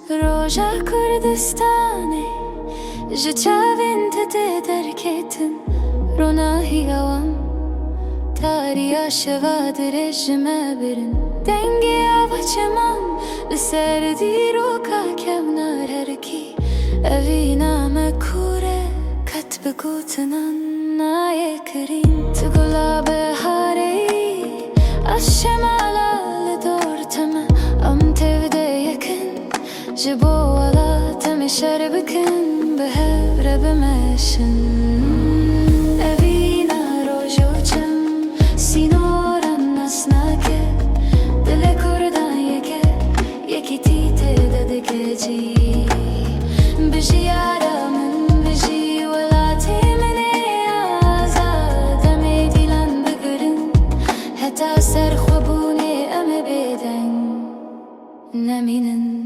روژا کردستانه جچاوین تده درکتن روناهی اوام تاریا شوا درجمه برن دنگی آوا چمان لسر دیرو که کمنار هرکی اوینا مکوره کت بگوتنان نای کرین تو گلاب هاری از شمالا لدور تمه ام تفده یکن جبو ولا تمشر بكن بهبر بمشن أبينا روجو جم سينورا نسناكه دل كردان يكي تيته ددكجي بجي عرا من بجي ولا تيمني آزاد ميدي لن بقرن حتى سرخوبوني أم بيدن نمينن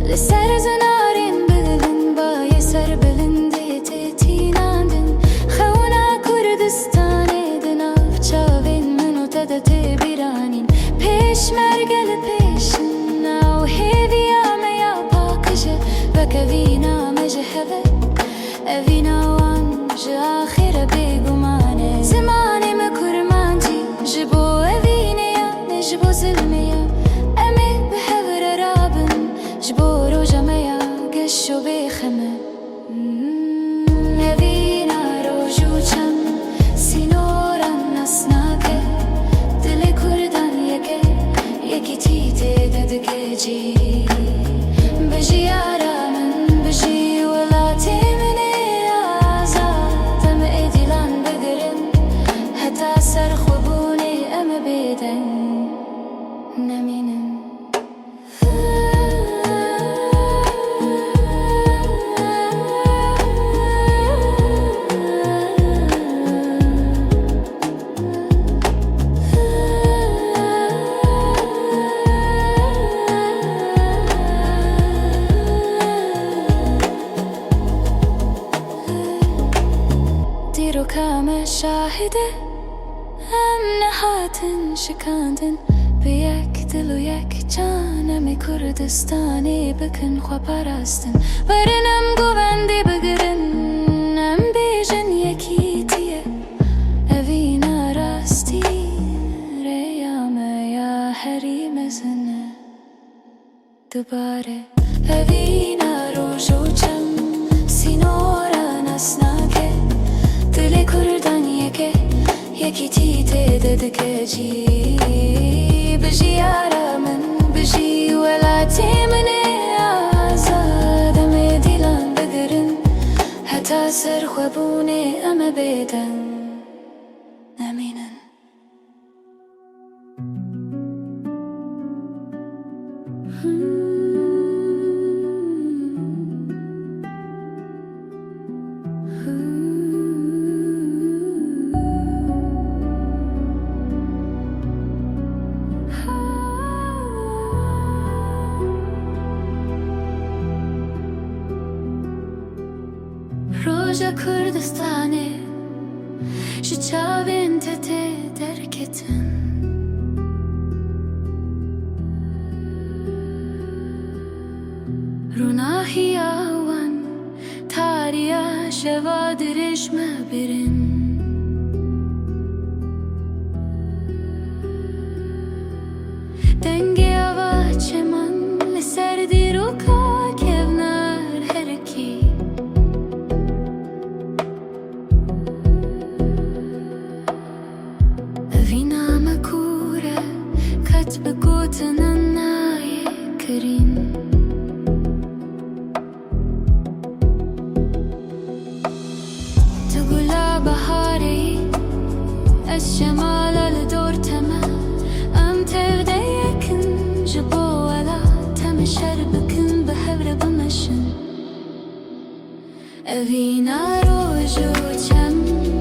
لسر زنارين بلن باي سر بلن ديتي تيناندن خونا كردستاني دناف چاوين منو تدتي بيرانين پیش مرگل پیشن او هيفيا ميا باكجه بكوينا مجهبه اوينا وان جاخر بيگمانه زماني مكرمانجي جبو اوينيا نجبو زلميا امي بحبر رابن جبو روجا ميا قشو بيخمه اوينا روجو چم سينورا نسناكه دل كردان يكي تيته ددكجي بجي عرا من بجي ولا تيمني آزاد ام ايدي لان بقرن حتى سرخوبوني ام بيدن نمينن ديرو كام شاهده ام نهاتن شكاندن بيك دلو يك جانم كردستاني بكن خوا پرستن برنم گوبندي بگرن ام بيجن يكي تيه اوينا راستی ريام يا هري مزنه دوباره اوينا روجو چم سينورا نسناكه دل كردان يكي تيته ددكجي بجي عرا من بجي ولا تيمني آزاد ميدي لان بقرن حتى سرخوبوني أم بيدن نمينن روژا کردستانه جچاوین تته درکتن روناهی آوان تاریا شوا درجمه برن دنگی آوا چمان لسر دیرو که کونار هرکی اوینا مکوره کت بگوتنن نای کرین تو گلا بهاری از شمال لدور تمه ام تفده یکن جبو ولا تمشر بکن بحبر بمشن اوینا روجو چم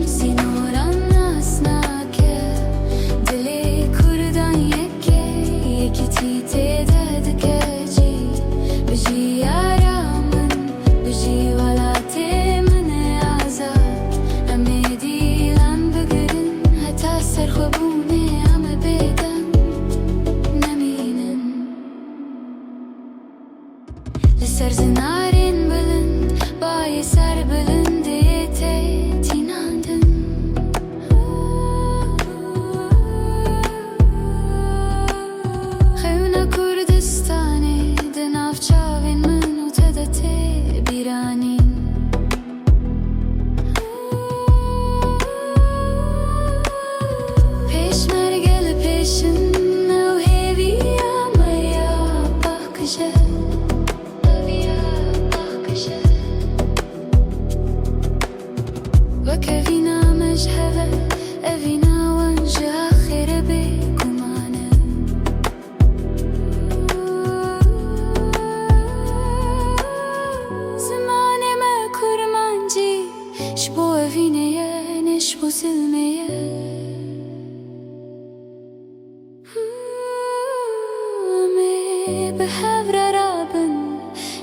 سينورا نسناكه دلي كردان يكي تيته ددكجي بجي عرا من بجي ولا تيمني नारिन बुलंद bye sir बुलंद थे tinandın Xewna Kurdistanê di nav çavên min û te de tê bîranîn Pêşmerge li pêşin ew hêviya me ya paqije وكفينا مجهبة أفينا وانجا خير بكمانا زمان ما كرمانجي شبو أفينيا نشبو سلميا أمي بحفر رابن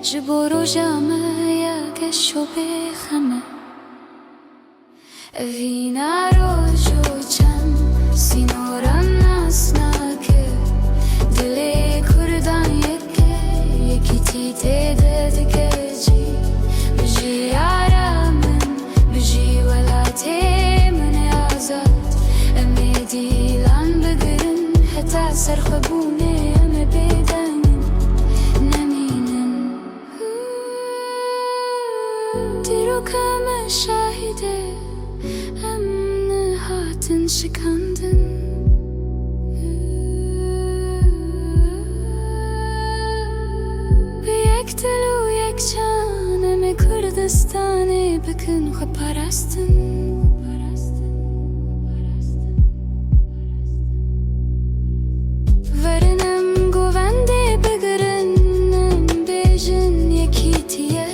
جبو رجامة يا كشو بخمة Vina rojo çam sinoran nasnake dile kurdan yeke yekiti tede dikeci biji yaramın biji velate min azat emedi lan bigrin heta serxbune eme bedenin neminin diro kama şahide Hatın şıkandın Büyük delu yekcan Eme Kurdistanê bikin xwe parastin Verin em govendê bigirin Em bêjin yekîtiye